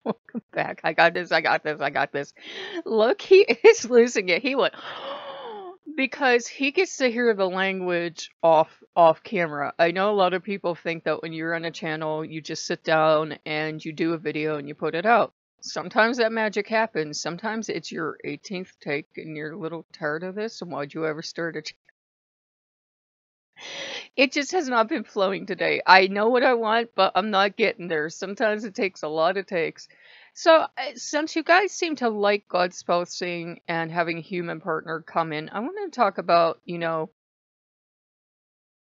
Welcome back. I got this. I got this. I got this. Look, he is losing it. He went because he gets to hear the language off camera. I know a lot of people think that when you're on a channel, you just sit down and you do a video and you put it out. Sometimes that magic happens. Sometimes it's your 18th take and you're a little tired of this. And why'd you ever start a It just has not been flowing today. I know what I want, but I'm not getting there. Sometimes it takes a lot of takes. So, since you guys seem to like Godspousing and having a human partner come in, I want to talk about,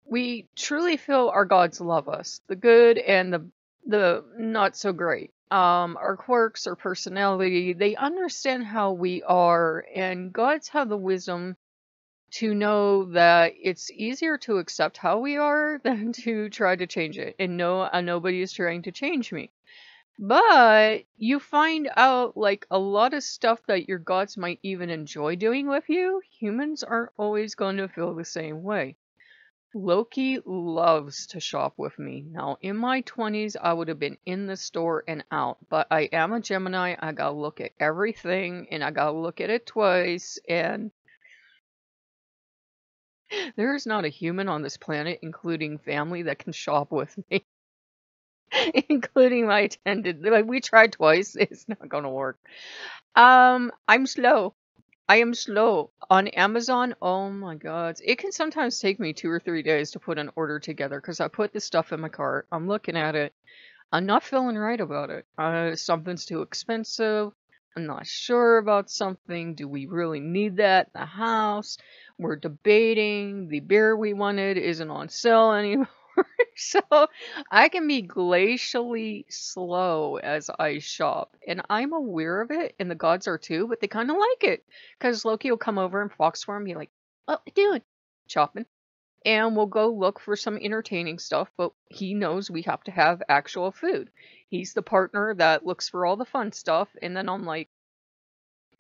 we truly feel our gods love us, the good and the not so great. Our quirks, our personality, they understand how we are, and gods have the wisdom to know that it's easier to accept how we are than to try to change it. And no, nobody is trying to change me. But you find out like a lot of stuff that your gods might even enjoy doing with you, humans aren't always going to feel the same way. Loki loves to shop with me. Now, in my 20s, I would have been in the store and out, but I am a Gemini. I gotta look at everything and I gotta look at it twice, and there is not a human on this planet, including family, that can shop with me, including my attendant. Like, we tried twice. It's not going to work. I'm slow. I am slow. On Amazon, oh my god. It can sometimes take me 2 or 3 days to put an order together because I put the stuff in my cart. I'm looking at it. I'm not feeling right about it. Something's too expensive. I'm not sure about something. Do we really need that in the house? We're debating. The beer we wanted isn't on sale anymore. So I can be glacially slow as I shop. And I'm aware of it, and the gods are too, but they kind of like it. Because Loki will come over and fox for him, be like, "What you doing?" Chopping. And we'll go look for some entertaining stuff, but he knows we have to have actual food. He's the partner that looks for all the fun stuff, and then I'm like,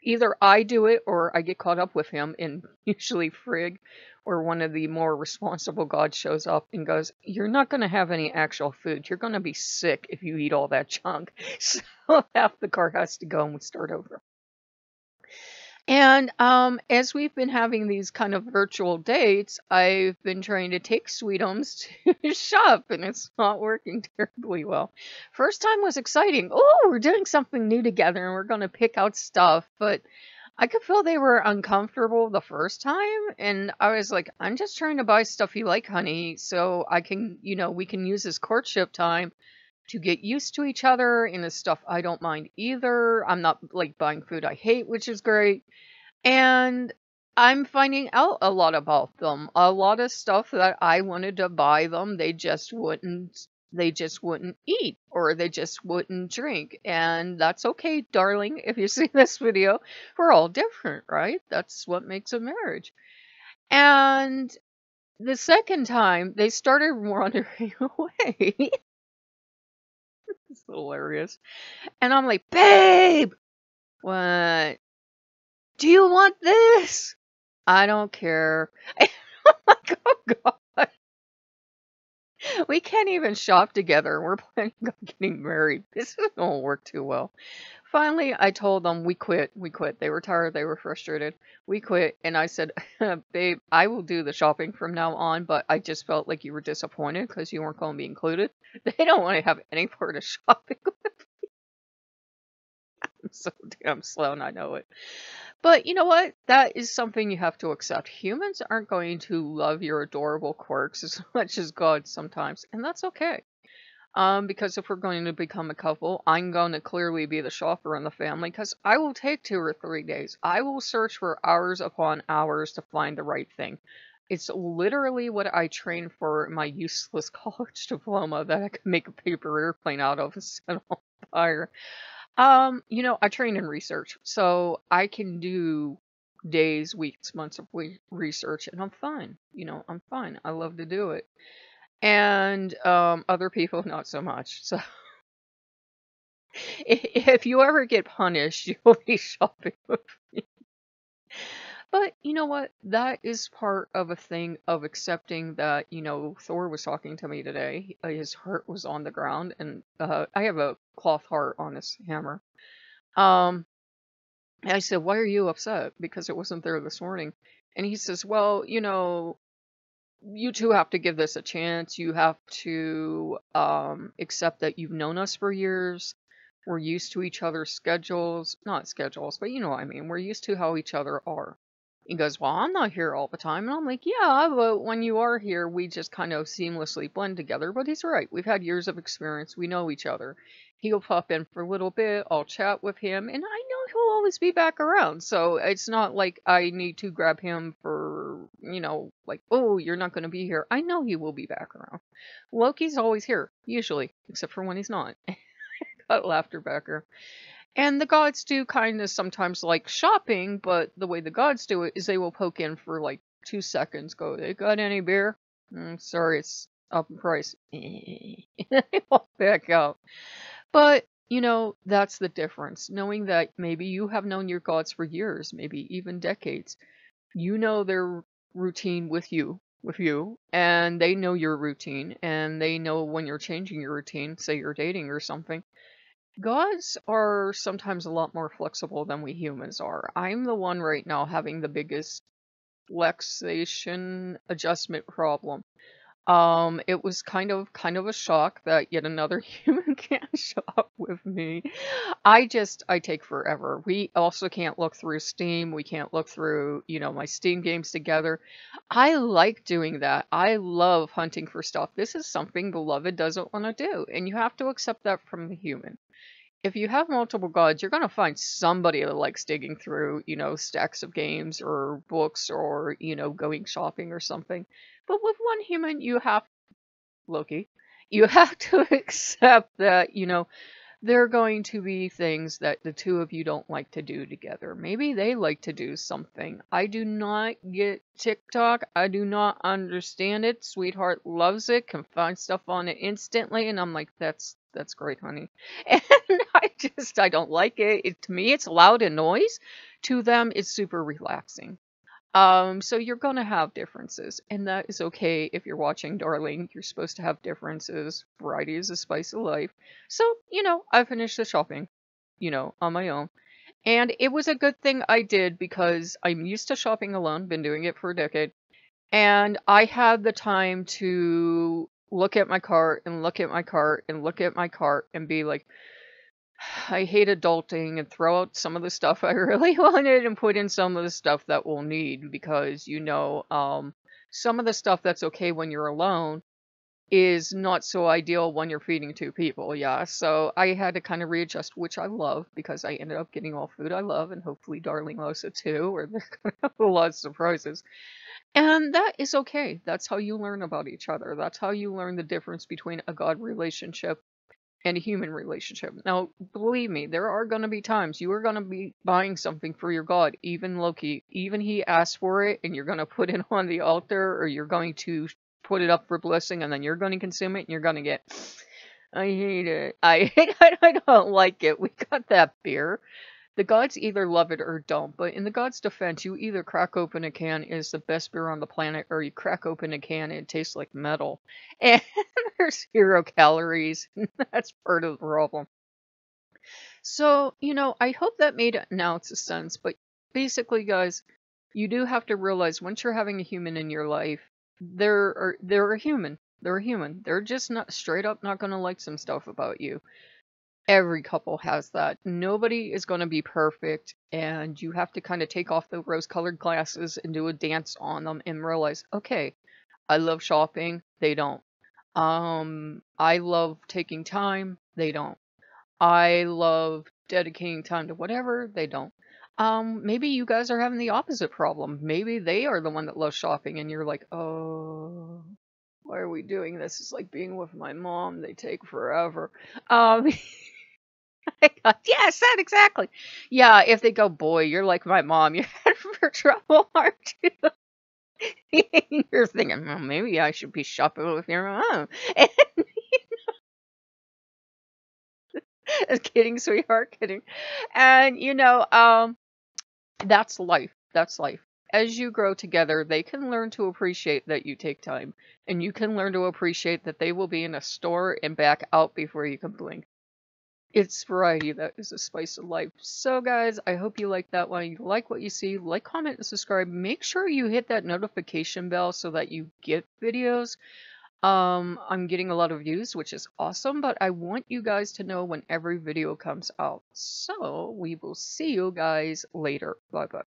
either I do it or I get caught up with him, and usually Frigg or one of the more responsible gods shows up and goes, "You're not going to have any actual food. You're going to be sick if you eat all that junk." So half the car has to go and we start over. And as we've been having these kind of virtual dates, I've been trying to take Sweetums to shop, and it's not working terribly well. First time was exciting. Oh, we're doing something new together, and we're going to pick out stuff. But I could feel they were uncomfortable the first time, and I was like, I'm just trying to buy stuff you like, honey, so I can, we can use this courtship time to get used to each other, and the stuff I don't mind either. I'm not like buying food I hate, which is great. And I'm finding out a lot about them. A lot of stuff that I wanted to buy them, they just wouldn't eat, or they just wouldn't drink. And that's okay, darling. If you see this video, we're all different, right? That's what makes a marriage. And the second time, they started wandering away. It's hilarious. And I'm like, "Babe, what? Do you want this?" "I don't care." I'm like, oh god, we can't even shop together. We're planning on getting married. This isn't gonna work too well. Finally, I told them we quit. We quit. They were tired. They were frustrated. We quit. And I said, "Babe, I will do the shopping from now on, but I just felt like you were disappointed because you weren't going to be included." They don't want to have any part of shopping. I'm so damn slow, and I know it. But you know what? That is something you have to accept. Humans aren't going to love your adorable quirks as much as God sometimes, and that's okay. Because if we're going to become a couple, I'm going to clearly be the shopper in the family because I will take 2 or 3 days. I will search for hours upon hours to find the right thing. It's literally what I trained for my useless college diploma that I could make a paper airplane out of and set on fire. I train in research, so I can do days, weeks, months of research, and I'm fine. I'm fine. I love to do it. And other people, not so much. So if you ever get punished, you'll be shopping with me. But you know what? That is part of a thing of accepting that, Thor was talking to me today. His heart was on the ground, and I have a cloth heart on this hammer. Um, and I said, "Why are you upset?" Because it wasn't there this morning. And he says, "Well, you two have to give this a chance. You have to accept that you've known us for years. We're used to each other's schedules, not schedules, but you know what I mean. We're used to how each other are." He goes, "Well, I'm not here all the time." And I'm like, "Yeah, but when you are here, we just kind of seamlessly blend together." But he's right. We've had years of experience. We know each other. He'll pop in for a little bit. I'll chat with him. And I know he'll always be back around. So it's not like I need to grab him for, like, "Oh, you're not going to be here." I know he will be back around. Loki's always here, usually, except for when he's not. Got laughter back here. And the gods do kind of sometimes like shopping, but the way the gods do it is they will poke in for like 2 seconds, go, "They got any beer?" Sorry, it's up in price." They walk back out. But, that's the difference. Knowing that maybe you have known your gods for years, maybe even decades. You know their routine with you, and they know your routine, and they know when you're changing your routine, say you're dating or something. Gods are sometimes a lot more flexible than we humans are. I'm the one right now having the biggest flexation adjustment problem. It was kind of a shock that yet another human can't shop with me. I take forever. We also can't look through Steam. We can't look through, my Steam games together. I like doing that. I love hunting for stuff. This is something beloved doesn't want to do, and you have to accept that from the human. If you have multiple gods, you're going to find somebody that likes digging through, stacks of games or books or, going shopping or something. But with one human, Loki, you have to accept that, there are going to be things that the two of you don't like to do together. Maybe they like to do something. I do not get TikTok. I do not understand it. Sweetheart loves it, can find stuff on it instantly, and I'm like, that's great, honey. And I don't like it. To me, it's loud and noise. To them, it's super relaxing. So you're gonna have differences, and that is okay if you're watching Darling. You're supposed to have differences. Variety is the spice of life. So, I finished the shopping, on my own. And it was a good thing I did because I'm used to shopping alone, been doing it for a decade. And I had the time to look at my cart and look at my cart and look at my cart and be like, I hate adulting, and throw out some of the stuff I really wanted and put in some of the stuff that we'll need because, some of the stuff that's okay when you're alone is not so ideal when you're feeding two people. Yeah. So I had to kind of readjust, which I love because I ended up getting all food I love, and hopefully Darling loves it too, or they're going to have a lot of surprises. And that is okay. That's how you learn about each other. That's how you learn the difference between a God relationship and a human relationship. Now, believe me, there are going to be times you are going to be buying something for your God, even Loki. Even he asks for it, and you're going to put it on the altar, or you're going to put it up for blessing, and then you're going to consume it, and you're going to get, I hate it. I don't like it. We got that beer. The gods either love it or don't, but in the gods' defense, you either crack open a can, it's the best beer on the planet, or you crack open a can, and it tastes like metal. And there's 0 calories. That's part of the problem. So, I hope that made an ounce of sense, but basically, guys, you do have to realize once you're having a human in your life, they're a human. They're a human. They're just not straight up not gonna like some stuff about you. Every couple has that. Nobody is going to be perfect, and you have to kind of take off the rose-colored glasses and do a dance on them and realize, okay, I love shopping. They don't. I love taking time. They don't. I love dedicating time to whatever. They don't. Maybe you guys are having the opposite problem. Maybe they are the one that loves shopping, and you're like, oh, why are we doing this? It's like being with my mom. They take forever. Um, Yes, that exactly. Yeah, if they go, boy, you're like my mom, you're headed for trouble, aren't you? You're thinking, well, maybe I should be shopping with your mom. And kidding, sweetheart, kidding. And that's life. That's life. as you grow together, they can learn to appreciate that you take time, and you can learn to appreciate that they will be in a store and back out before you can blink. It's variety that is the spice of life. So guys, I hope you like that one. You like what you see. Like, comment, and subscribe. Make sure you hit that notification bell so that you get videos. I'm getting a lot of views, which is awesome, but I want you guys to know when every video comes out. So we will see you guys later. Bye bye.